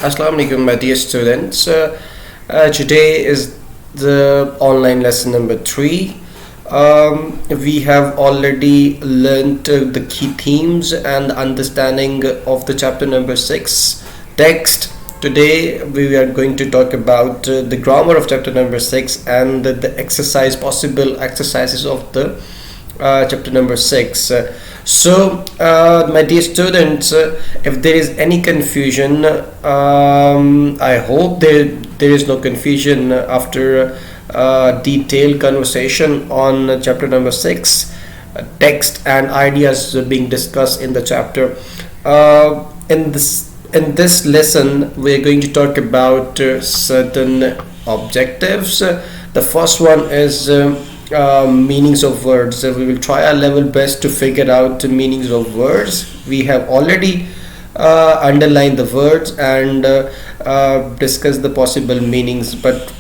Assalamu alaikum, my dear students. Today is the online lesson number 3. We have already learnt the key themes and understanding of the chapter number 6 text. Today we are going to talk about the grammar of chapter number 6 and the possible exercises of the chapter number 6. My dear students, if there is any confusion, I hope there is no confusion after detailed conversation on chapter number 6, text and ideas being discussed in the chapter. In this lesson, we are going to talk about certain objectives. The first one is meanings of words. We will try our level best to figure out the meanings of words. We have already underlined the words and discussed the possible meanings, but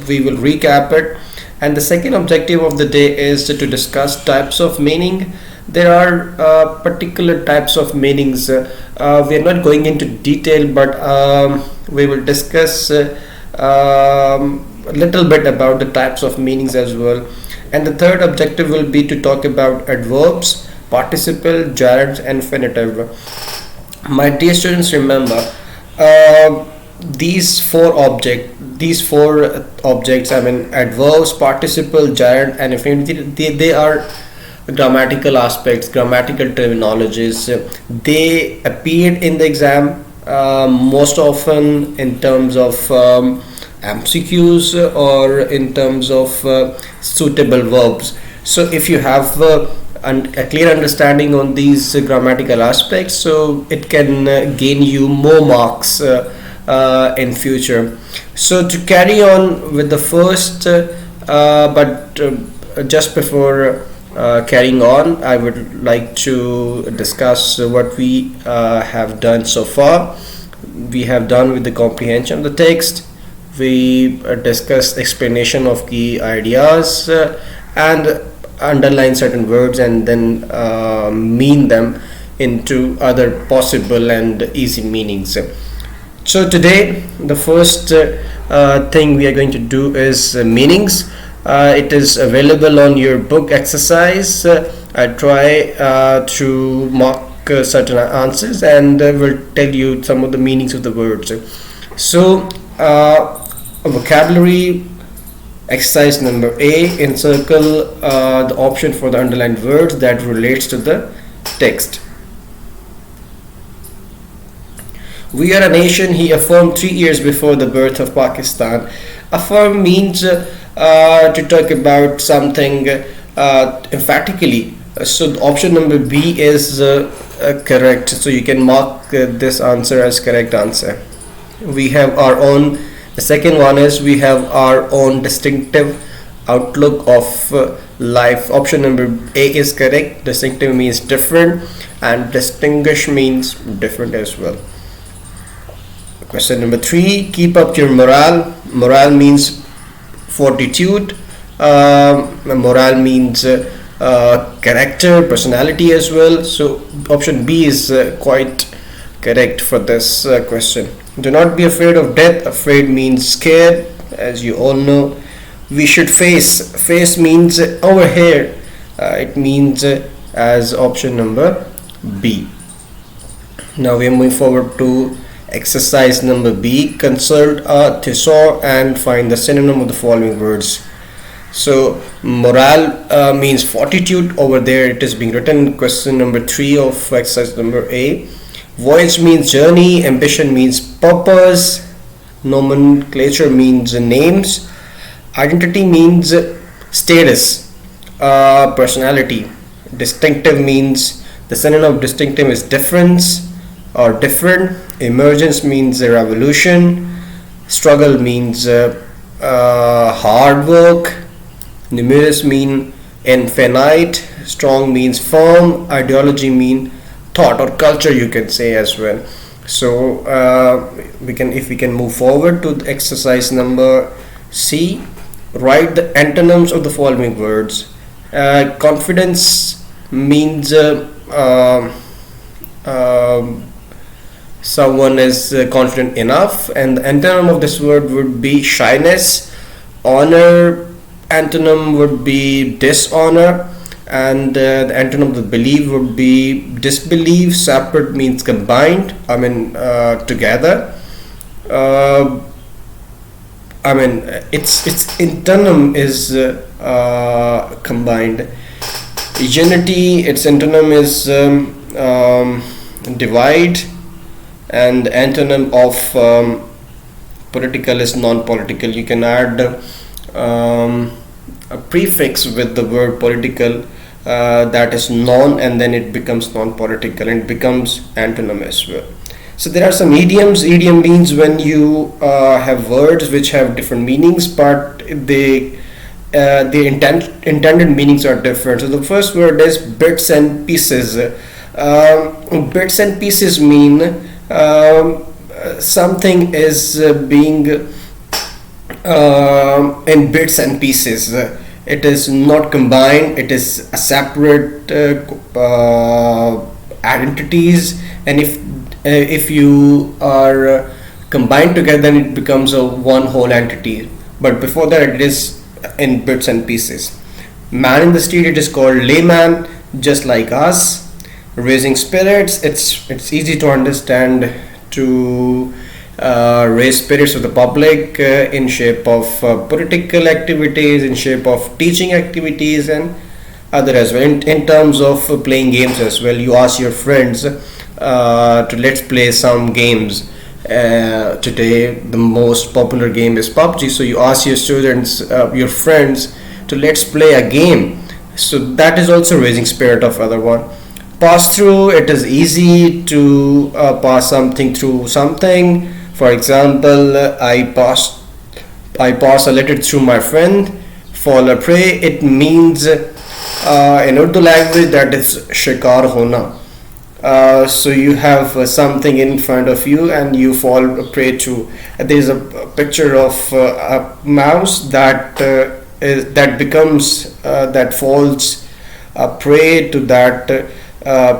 we will recap it. And the second objective of the day is to discuss types of meaning. There are particular types of meanings. We are not going into detail, but we will discuss a little bit about the types of meanings as well. And the third objective will be to talk about adverbs, participle, gerunds and infinitive. My dear students, remember these four objects, I mean adverbs, participle, gerund and infinitive, they are grammatical aspects, grammatical terminologies. They appeared in the exam most often in terms of MCQs or in terms of suitable verbs. So if you have a clear understanding on these grammatical aspects, so it can gain you more marks in future. So to carry on with the first, just before carrying on, I would like to discuss what we have done so far. We have done with the comprehension of the text. We discussed explanation of key ideas and underline certain words and then mean them into other possible and easy meanings. So today the first thing we are going to do is meanings. It is available on your book exercise. I try to mark certain answers and will tell you some of the meanings of the words. So vocabulary exercise number A, encircle the option for the underlined words that relates to the text. We are a nation, he affirmed 3 years before the birth of Pakistan. Affirm means to talk about something emphatically. So option number B is correct. So you can mark this answer as correct answer. We have our own. The second one is we have our own distinctive outlook of life. Option number A is correct. Distinctive means different and distinguish means different as well. Question number 3, keep up your morale. Morale means fortitude. Morale means character, personality as well. So option B is quite correct for this question. Do not be afraid of death. Afraid means scared, as you all know. We should face. Face means over here. It means as option number B. Now we are moving forward to exercise number B. Consult a thesaurus and find the synonym of the following words. So morale means fortitude. Over there it is being written in question number 3 of exercise number A. Voyage means journey. Ambition means purpose. Nomenclature means names. Identity means status, personality. Distinctive means the synonym of distinctive is difference or different. Emergence means a revolution. Struggle means hard work. Numerous mean infinite. Strong means firm. Ideology mean thought or culture, you can say as well. So if we can move forward to the exercise number C, write the antonyms of the following words. Confidence means someone is confident enough, and the antonym of this word would be shyness. Honor antonym would be dishonor, and the antonym of the believe would be disbelief. Separate means combined, together. uh, its antonym is combined. Unity, its antonym is divide, and antonym of political is non-political. You can add a prefix with the word political, that is non, and then it becomes non-political and it becomes antonym as well. So there are some idioms. Idiom means when you have words which have different meanings, but the intended meanings are different. So the first word is bits and pieces. Bits and pieces mean something is being in bits and pieces. It is not combined. It is a separate identities, and if you are combined together, then it becomes a one whole entity. But before that, it is in bits and pieces. Man in the street, it is called layman, just like us. Raising spirits, it's easy to understand, to raise spirits of the public in shape of political activities, in shape of teaching activities, and other as well. In terms of playing games as well, you ask your friends to let's play some games. Today, the most popular game is PUBG. So you ask your students, your friends, to let's play a game. So that is also raising spirit of other one. Pass through, it is easy to pass something through something. For example, I pass a letter through my friend. Fall a prey, it means in Urdu language that is shikar hona. So you have something in front of you and you fall prey to. There is a picture of a mouse that becomes that falls prey to that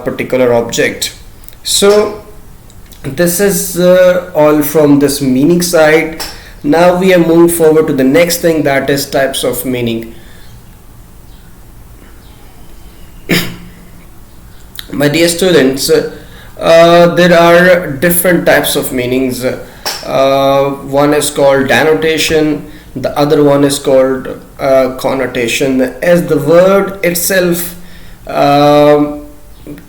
particular object. So this is all from this meaning side. Now we are moving forward to the next thing, that is types of meaning. My dear students, there are different types of meanings. One is called denotation, the other one is called connotation. As the word itself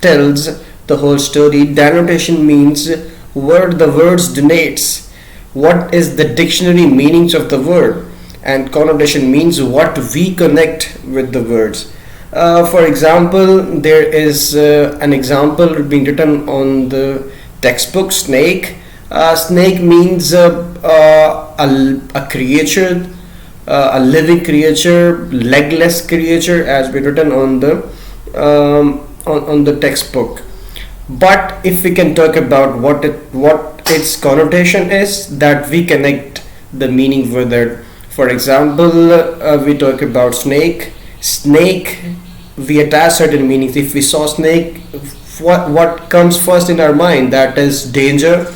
tells the whole story, denotation means what the words denotes, what is the dictionary meanings of the word, and connotation means what we connect with the words. For example, there is an example being written on the textbook, snake. Snake means a creature, a living creature, legless creature, as been written on the textbook. But if we can talk about what its connotation is, that we connect the meaning with it. For example, we talk about snake. Snake, we attach certain meanings. If we saw snake, what comes first in our mind? That is danger,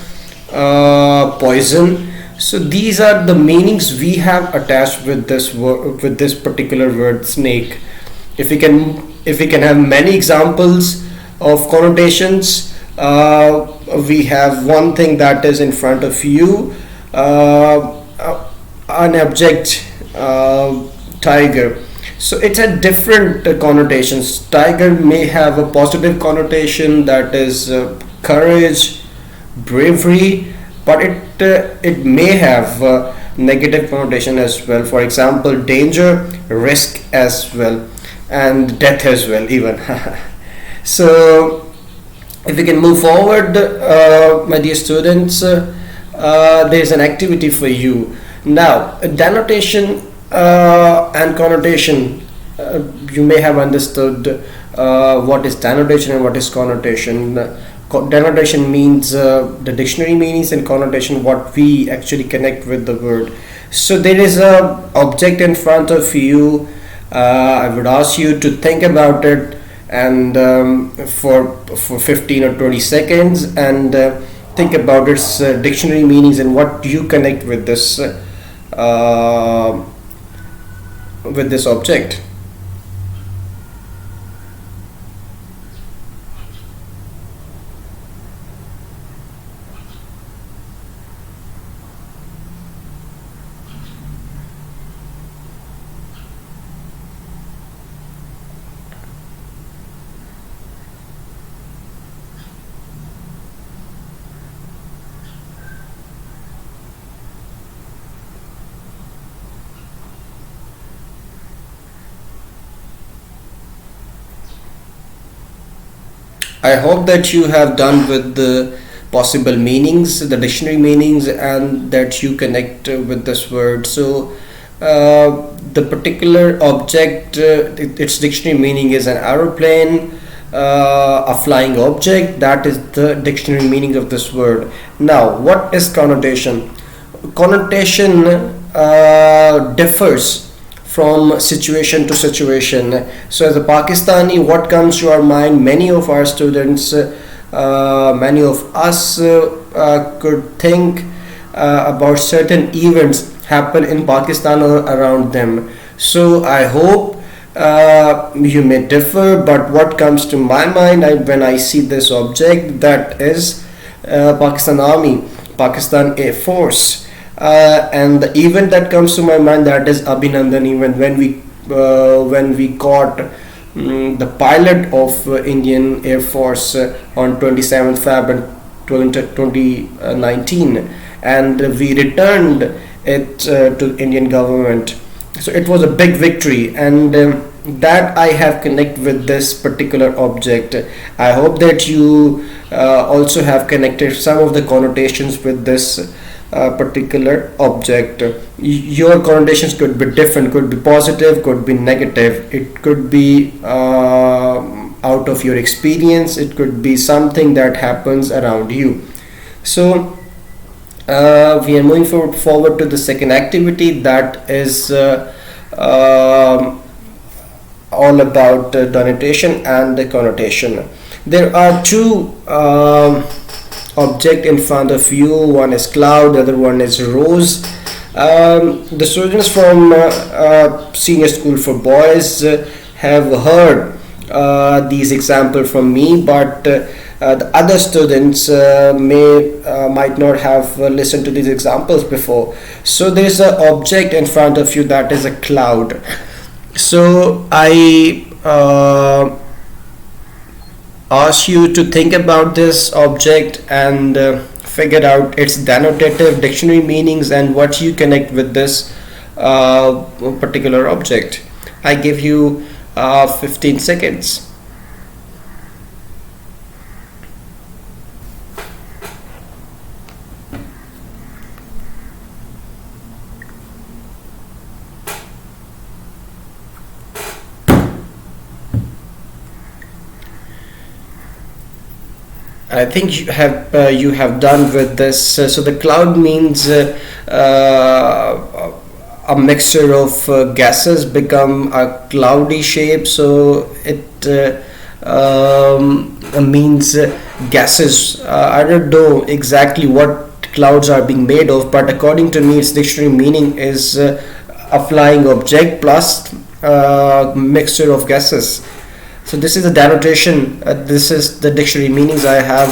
poison. So these are the meanings we have attached with this with this particular word snake. If we can have many examples of connotations, we have one thing that is in front of you, an object, tiger. So it's a different connotations. Tiger may have a positive connotation, that is courage, bravery, but it may have negative connotation as well. For example, danger, risk as well, and death as well even. So if we can move forward, my dear students, there is an activity for you. Now, denotation and connotation, you may have understood what is denotation and what is connotation. Denotation means the dictionary meanings, and connotation what we actually connect with the word. So there is a object in front of you. I would ask you to think about it, and for 15 or 20 seconds, and think about its dictionary meanings and what you connect uh, with this object. I hope that you have done with the possible meanings, the dictionary meanings, and that you connect with this word. So, the particular object, its dictionary meaning is an aeroplane, a flying object. That is the dictionary meaning of this word. Now, what is connotation? Connotation differs from situation to situation. So, as a Pakistani, what comes to our mind? Many of our students, many of us could think about certain events happen in Pakistan or around them. So, I hope you may differ, but what comes to my mind when I see this object, that is Pakistan Army, Pakistan Air Force. And the event that comes to my mind, that is Abhinandan event, when we caught the pilot of Indian Air Force on 27th Feb 2019, and we returned it to Indian government. So it was a big victory, and that I have connected with this particular object. I hope that you also have connected some of the connotations with this particular object. Your connotations could be different, could be positive, could be negative, it could be out of your experience, it could be something that happens around you. So we are moving forward to the second activity, that is all about denotation and the connotation. There are two object in front of you. One is cloud, the other one is rose. The students from senior school for boys have heard these examples from me, but the other students might not have listened to these examples before. So there is an object in front of you, that is a cloud. So I ask you to think about this object and figure out its denotative dictionary meanings and what you connect with this particular object. I give you 15 seconds. I think you have done with this. So the cloud means a mixture of gases become a cloudy shape. So it means gases. I don't know exactly what clouds are being made of, but according to me, its dictionary meaning is a flying object plus mixture of gases. So this is the denotation, this is the dictionary meanings I have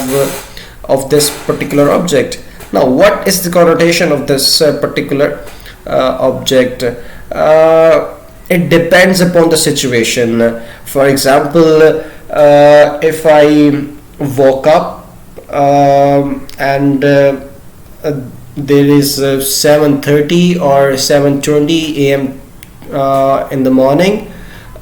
of this particular object. Now, what is the connotation of this particular object? It depends upon the situation. For example, if I woke up and there is 7:30 or 7:20 a.m. In the morning,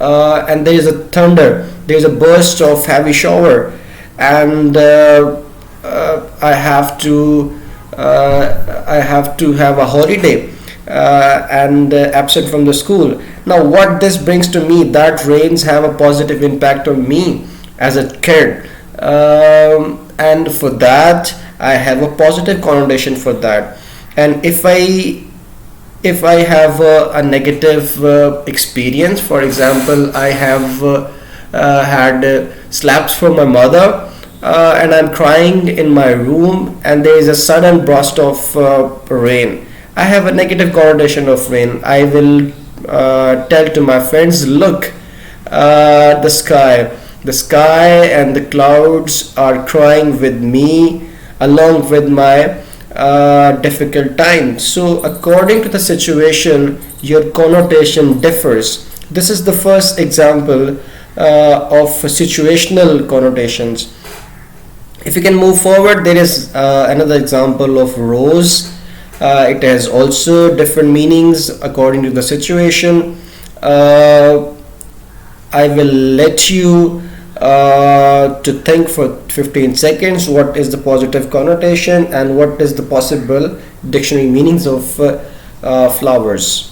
and there is a thunder, there is a burst of heavy shower, and I have to have a holiday and absent from the school. Now, what this brings to me, that rains have a positive impact on me as a kid, and for that I have a positive connotation for that. And if I have a negative experience, for example, I have had slaps from my mother and I'm crying in my room, and there is a sudden burst of rain. I have a negative connotation of rain. I will tell to my friends, look, the sky. The sky and the clouds are crying with me along with my difficult time. So, according to the situation, your connotation differs. This is the first example of situational connotations. If you can move forward, there is another example of rose. It has also different meanings according to the situation. I will let you to think for 15 seconds what is the positive connotation and what is the possible dictionary meanings of flowers.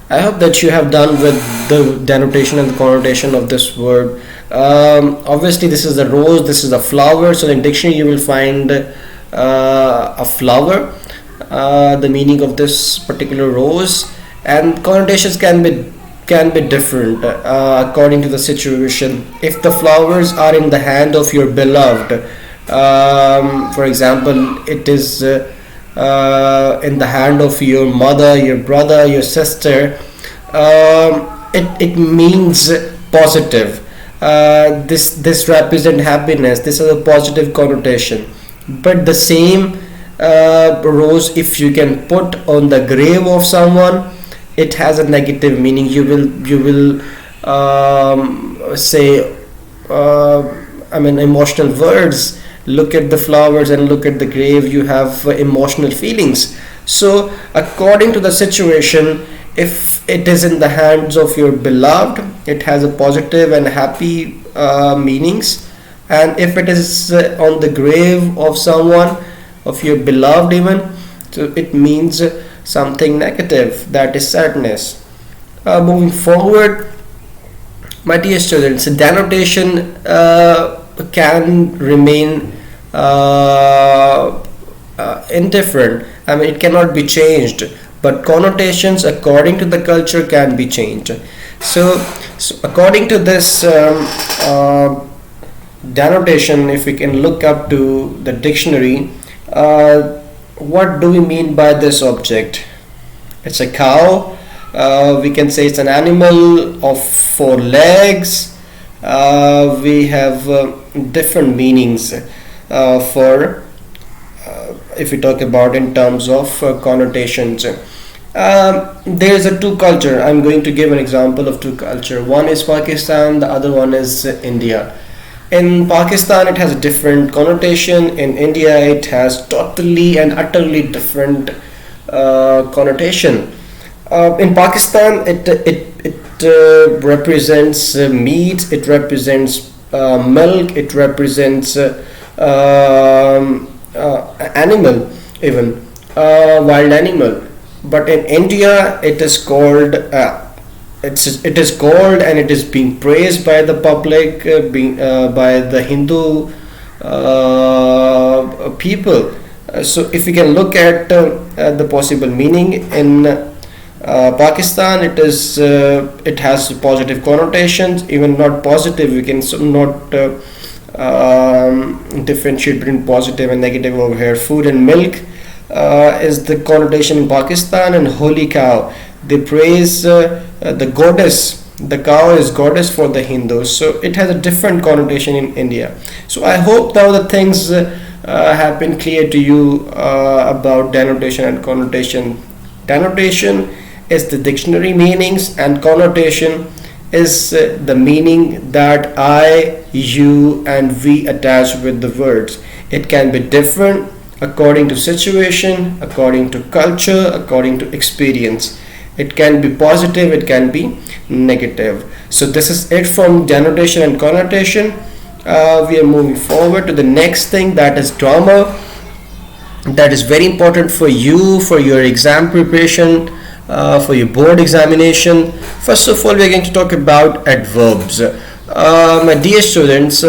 I hope that you have done with the denotation and the connotation of this word. Obviously, this is a rose, this is a flower. So, in dictionary, you will find a flower, the meaning of this particular rose, and connotations can be different according to the situation. If the flowers are in the hand of your beloved, for example, it is in the hand of your mother, your brother, your sister, it means positive. This represent happiness. This is a positive connotation. But the same rose, if you can put on the grave of someone, it has a negative meaning. You will say, emotional words. Look at the flowers and look at the grave. You have emotional feelings. So, according to the situation, if it is in the hands of your beloved, it has a positive and happy meanings. And if it is on the grave of someone, of your beloved even, so it means something negative, that is sadness. Moving forward, my dear students, denotation can remain indifferent. It cannot be changed, but connotations according to the culture can be changed. So according to this denotation, if we can look up to the dictionary, what do we mean by this object? It's a cow. We can say it's an animal of 4 legs. We have different meanings for if we talk about in terms of connotations. There is a two culture. I'm going to give an example of two culture. One is Pakistan, the other one is India. In Pakistan, it has a different connotation. In India, it has totally and utterly different connotation. In Pakistan, it represents meat. It represents milk. It represents animal, even wild animal. But in India, it is called. It is called and it is being praised by the public, by the Hindu people. So if we can look at the possible meaning in Pakistan, it has positive connotations. Even not positive, we can not differentiate between positive and negative over here. Food and milk is the connotation in Pakistan, and holy cow, they praise the goddess. The cow is goddess for the Hindus, so it has a different connotation in India. So I hope now the things have been clear to you about denotation and connotation. Denotation is the dictionary meanings, and connotation is the meaning that I, you, and we attach with the words. It can be different according to situation, according to culture, according to experience. It can be positive, it can be negative. So this is it from denotation and connotation. We are moving forward to the next thing, that is grammar. That is very important for you, for your exam preparation, for your board examination. First of all, we are going to talk about adverbs. My dear students,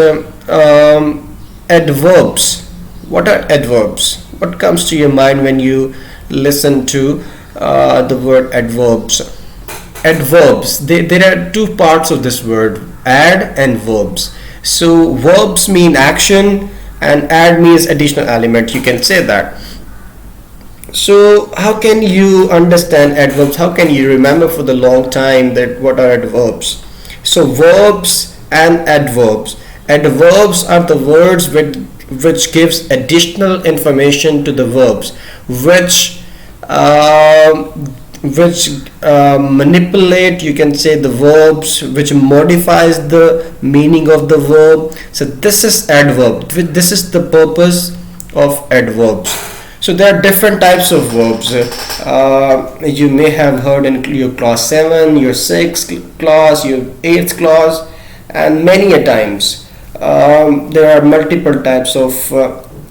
adverbs. What are adverbs? What comes to your mind when you listen to the word adverbs. Adverbs, there are two parts of this word, add and verbs. So verbs mean action and add means additional element, you can say that. So how can you understand adverbs? How can you remember for the long time that what are adverbs? So verbs and adverbs. Adverbs are the words which gives additional information to the verbs, which manipulate, you can say, the verbs, which modifies the meaning of the verb. So this is adverb. This is the purpose of adverbs. So there are different types of verbs. You may have heard in your class 7, your 6th class, your 8th class, and many a times there are multiple types of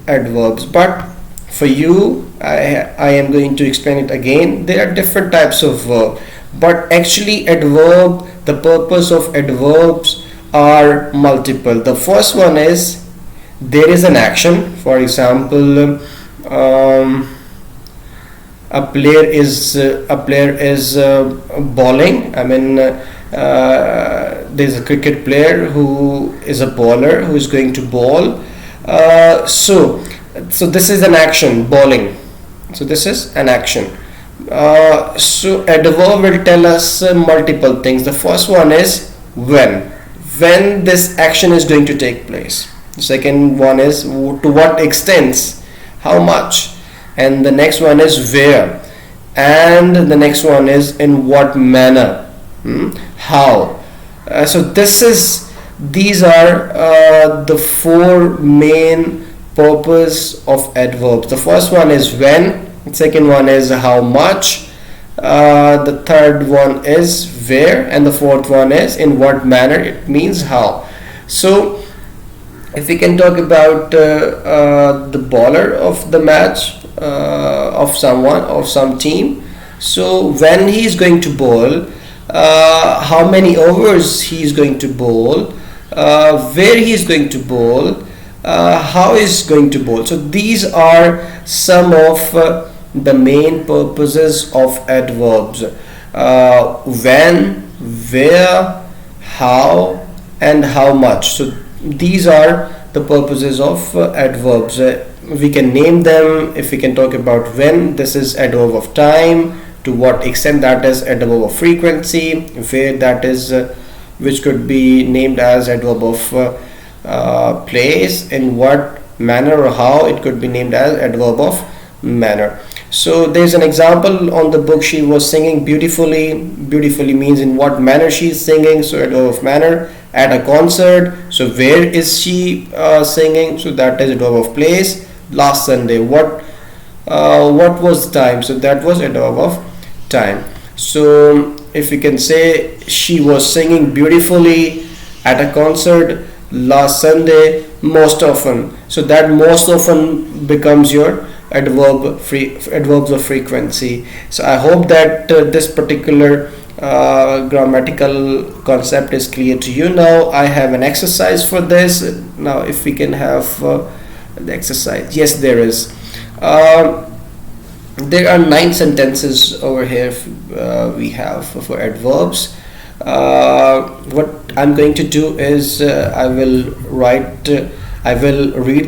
adverbs. But for you, I am going to explain it again. There are different types of verb, but actually adverb, the purpose of adverbs are multiple. The first one is there is an action. For example, a player is bowling. I mean, there's a cricket player who is a bowler who is going to bowl. So this is an action, bowling. So this is an action. So adverb will tell us multiple things. The first one is when this action is going to take place. The second one is to what extent, how much, and the next one is where, and the next one is in what manner, how. So these are the four main purpose of adverbs. The first one is when, the second one is how much, the third one is where, and the fourth one is in what manner. It means how. So if we can talk about the bowler of the match, of some team, so when he is going to bowl, how many overs he is going to bowl, where he is going to bowl, how is going to bowl. So these are some of the main purposes of adverbs: when, where, how, and how much. So these are the purposes of adverbs. We can name them. If we can talk about when, this is adverb of time. To what extent, that is adverb of frequency. Where, that is which could be named as adverb of place. In what manner or how, it could be named as adverb of manner. So there's an example on the book. She was singing beautifully. Beautifully means in what manner she is singing, so adverb of manner. At a concert, so where is she singing, so that is adverb of place. Last Sunday, what was the time, so that was adverb of time. So if we can say she was singing beautifully at a concert last Sunday most often, so that most often becomes your adverbs of frequency. So I hope that this particular grammatical concept is clear to you. Now I have an exercise for this. Now if we can have the exercise. Yes, there is. There are 9 sentences over here we have for adverbs. What I'm going to do is I will read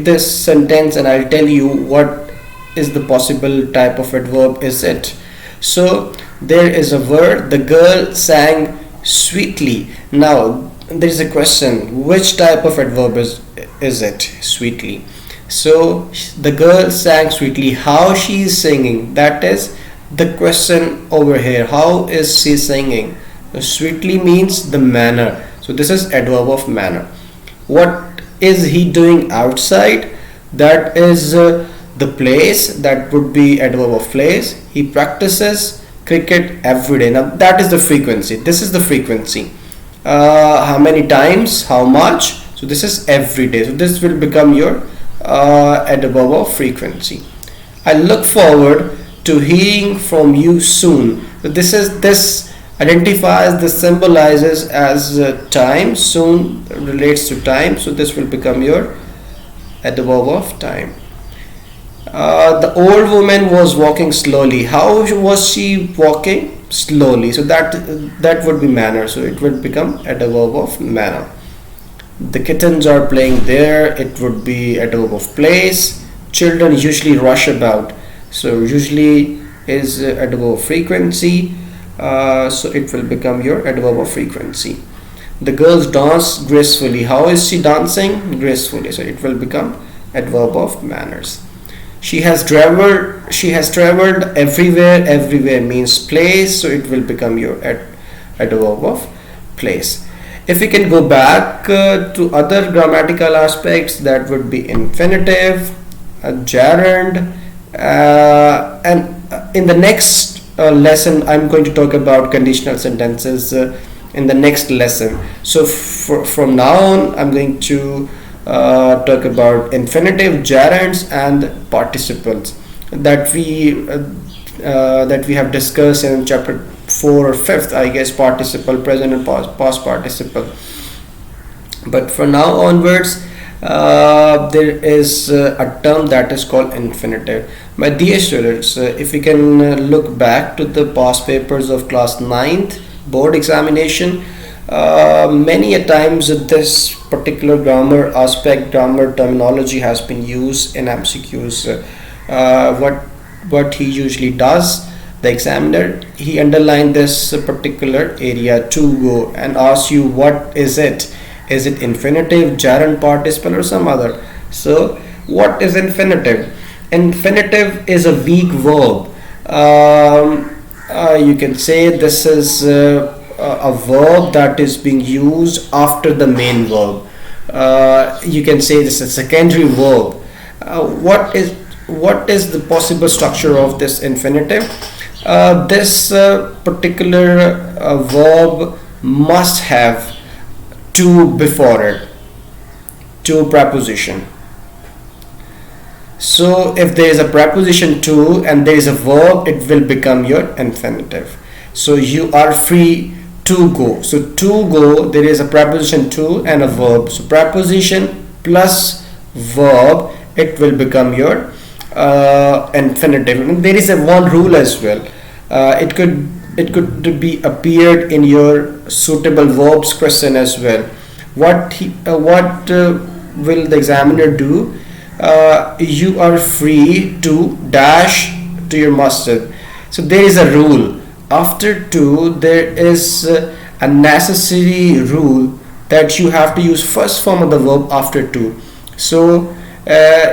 this sentence and I'll tell you what is the possible type of adverb is it. So there is a word, the girl sang sweetly. Now there is a question, which type of adverb is it, sweetly? So the girl sang sweetly, how she is singing, that is the question over here. How is she singing? Sweetly means the manner, so this is adverb of manner. What is he doing outside? That is the place, that would be adverb of place. He practices cricket every day. Now that is the frequency. This is the frequency. How many times, how much, so this is every day. So this will become your adverb of frequency. I look forward to hearing from you soon. So this identifies, this symbolizes as time. Soon relates to time, so this will become your adverb of time. The old woman was walking slowly. How was she walking? Slowly. So that would be manner. So it would become adverb of manner. The kittens are playing there. It would be adverb of place. Children usually rush about. So usually is adverb of frequency. So it will become your adverb of frequency. The girls dance gracefully. How is she dancing? Gracefully. So it will become adverb of manners. She has traveled everywhere. Everywhere means place, so it will become your adverb of place. If we can go back to other grammatical aspects, that would be infinitive, gerund, and in the next lesson I'm going to talk about conditional sentences in the next lesson. So from now on I'm going to talk about infinitive, gerunds, and participles that we have discussed in chapter 4 or 5th, I guess, participle, present and past participle. But for now onwards, there is a term that is called infinitive. My dear students, if you can look back to the past papers of class 9th board examination, many a times this particular grammar aspect, grammar terminology has been used in MCQs. What he usually does, the examiner, he underlined this particular area, to go, and asks you what is it. Is it infinitive, gerund, participle, or some other? So what is infinitive? Infinitive is a weak verb. You can say this is a verb that is being used after the main verb. You can say this is a secondary verb. What is the possible structure of this infinitive? This particular verb must have to before it, to preposition. So if there is a preposition to and there is a verb, it will become your infinitive. So you are free to go. So to go, there is a preposition to and a verb. So preposition plus verb, it will become your infinitive. And there is a one rule as well. It could be appeared in your suitable verbs question as well. What will the examiner do? You are free to dash to your masjid. So there is a rule. After to, there is a necessary rule that you have to use first form of the verb after to. So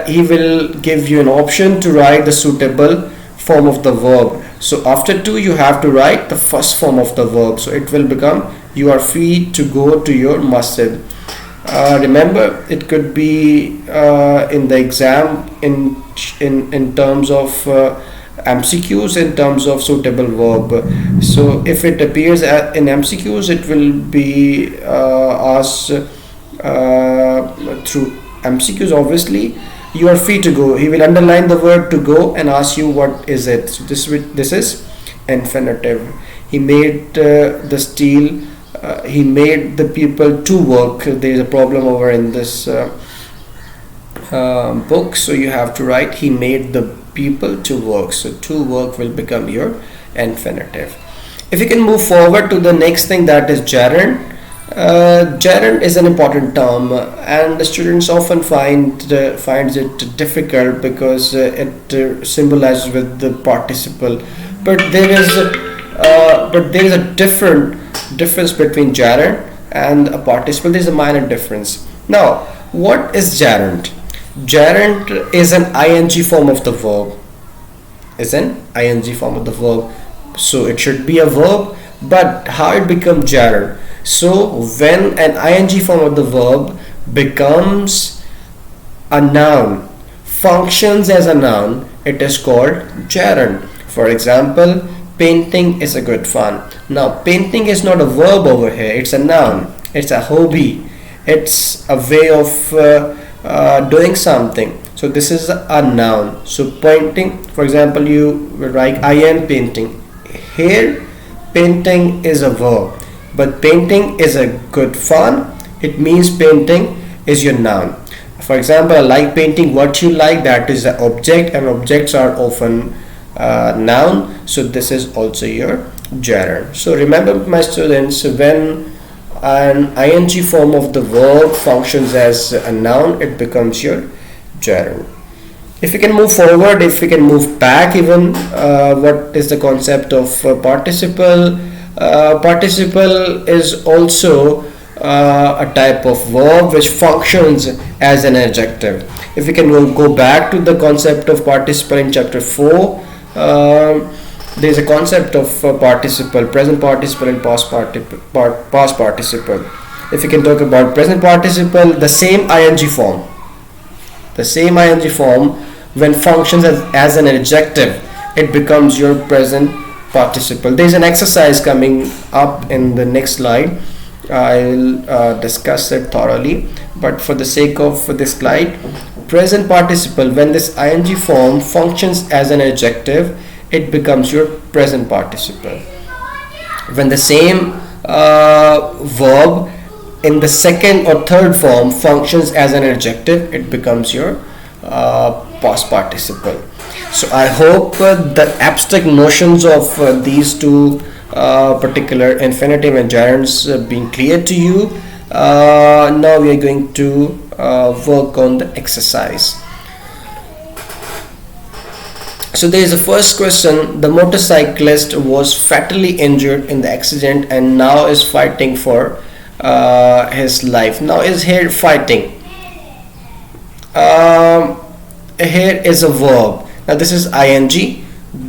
he will give you an option to write the suitable form of the verb. So after to, you have to write the first form of the verb. So it will become you are free to go to your masjid. Remember, it could be in the exam in terms of MCQs, in terms of suitable verb. So if it appears in MCQs, it will be asked through MCQs. Obviously, you are free to go. He will underline the word to go and ask you what is it. So this is infinitive. He made the steel. He made the people to work. There is a problem over in this book, so you have to write he made the people to work. So to work will become your infinitive. If you can move forward to the next thing, that is gerund. Gerund is an important term, and the students often finds it difficult because it symbolizes with the participle. But there is a difference between gerund and a participle. There is a minor difference. Now, what is gerund? Gerund is an ing form of the verb. So it should be a verb, but how it becomes gerund? So when an ing form of the verb becomes a noun, functions as a noun, it is called gerund. For example, painting is a good fun. Now, painting is not a verb over here, it's a noun, it's a hobby, it's a way of doing something. So this is a noun. So painting, for example, you write I am painting. Here, painting is a verb, but painting is a good fun. It means painting is your noun. For example, I like painting. What you like, that is an object, and objects are often noun. So this is also your gerund. So remember, my students, when an ing form of the verb functions as a noun, it becomes your gerund. If we can move forward, if we can move back even, what is the concept of participle? Participle is also a type of verb which functions as an adjective. If we can go back to the concept of participle in chapter 4, there is a concept of participle, present participle and past participle. If we can talk about present participle, the same ing form when functions as an adjective, it becomes your present participle. There is an exercise coming up in the next slide. I will discuss it thoroughly, but for the sake of this slide, present participle, when this ing form functions as an adjective, it becomes your present participle. When the same verb in the second or third form functions as an adjective, it becomes your past participle. So I hope the abstract notions of these two particular infinitive and gerunds being clear to you. Now we are going to work on the exercise. So there is a first question. The motorcyclist was fatally injured in the accident and now is fighting for his life. Now is here fighting. Here is a verb. Now this is ing.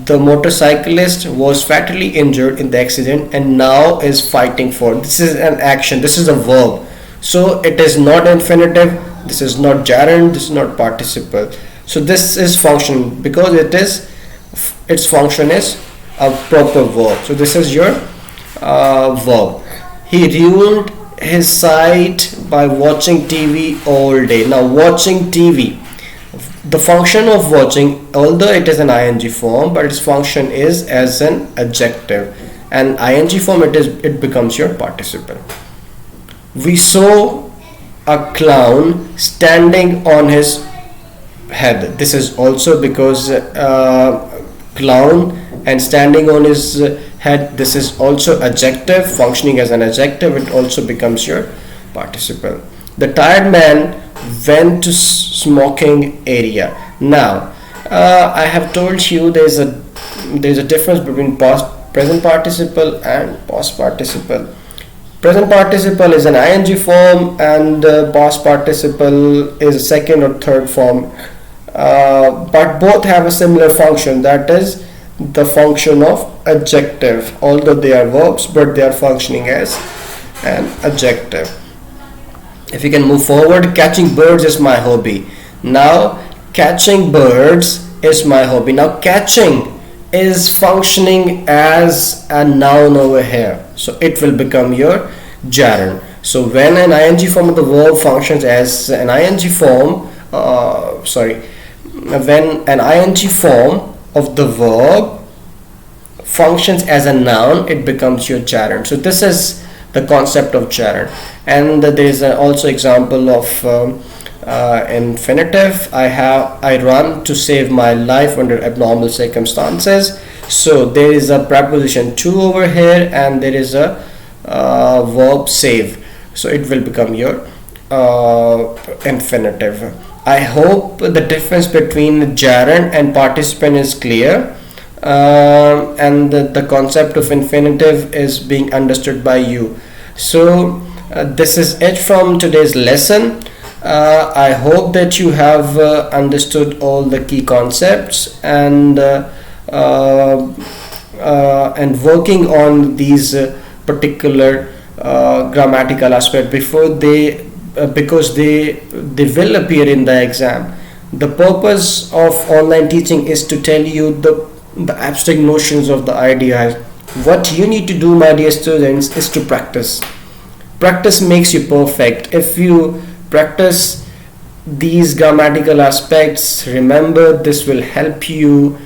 The motorcyclist was fatally injured in the accident and now is fighting for. This is an action. This is a verb. So it is not infinitive. This is not gerund. This is not participle. So this is function because its function is a proper verb. So this is your verb. He ruined his sight by watching TV all day. Now watching TV, the function of watching, although it is an ing form, but its function is as an adjective, and ing form it becomes your participle. We saw a clown standing on his head. This is also because clown and standing on his head, this is also adjective, functioning as an adjective, it also becomes your participle. The tired man went to smoking area. Now I have told you there's a difference between present participle and past participle. Present participle is an ing form and past participle is a second or third form, but both have a similar function, that is the function of adjective. Although they are verbs, but they are functioning as an adjective. If you can move forward, catching birds is my hobby. Now catching birds is my hobby. Now catching is functioning as a noun over here, so it will become your gerund. So when an ing form of the verb functions as an ing form, when an ing form of the verb functions as a noun, it becomes your gerund. So this is the concept of gerund. And there is also example of infinitive. I run to save my life under abnormal circumstances. So there is a preposition to over here and there is a verb save, so it will become your infinitive. I hope the difference between gerund and participle is clear, and the concept of infinitive is being understood by you. So this is it from today's lesson. I hope that you have understood all the key concepts and working on these particular grammatical aspect because they will appear in the exam. The purpose of online teaching is to tell you the abstract notions of the ideas. What you need to do, my dear students, is to practice. Practice makes you perfect. If you practice these grammatical aspects, remember, this will help you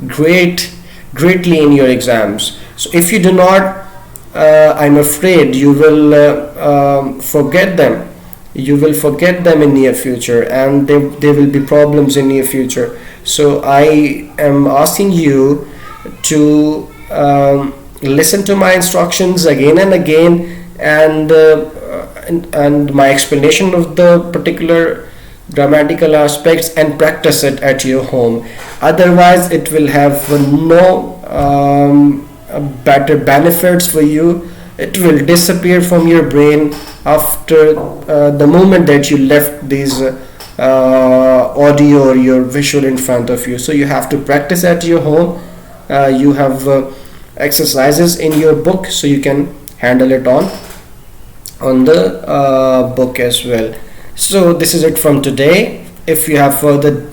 greatly in your exams. So if you do not, I'm afraid you will forget them. you will forget them in near future, and there will be problems in near future. So I am asking you to listen to my instructions again and again, and my explanation of the particular grammatical aspects, and practice it at your home. Otherwise it will have no better benefits for you. It will disappear from your brain after the moment that you left these audio or your visual in front of you. So you have to practice at your home. You have exercises in your book, so you can handle it on the book as well. So this is it from today. If you have further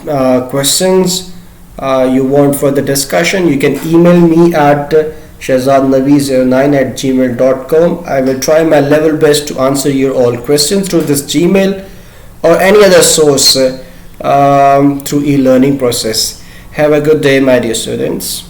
questions, you want further discussion, you can email me at shahzadnabi09@gmail.com. I will try my level best to answer your all questions through this Gmail or any other source through e-learning process. Have a good day, my dear students.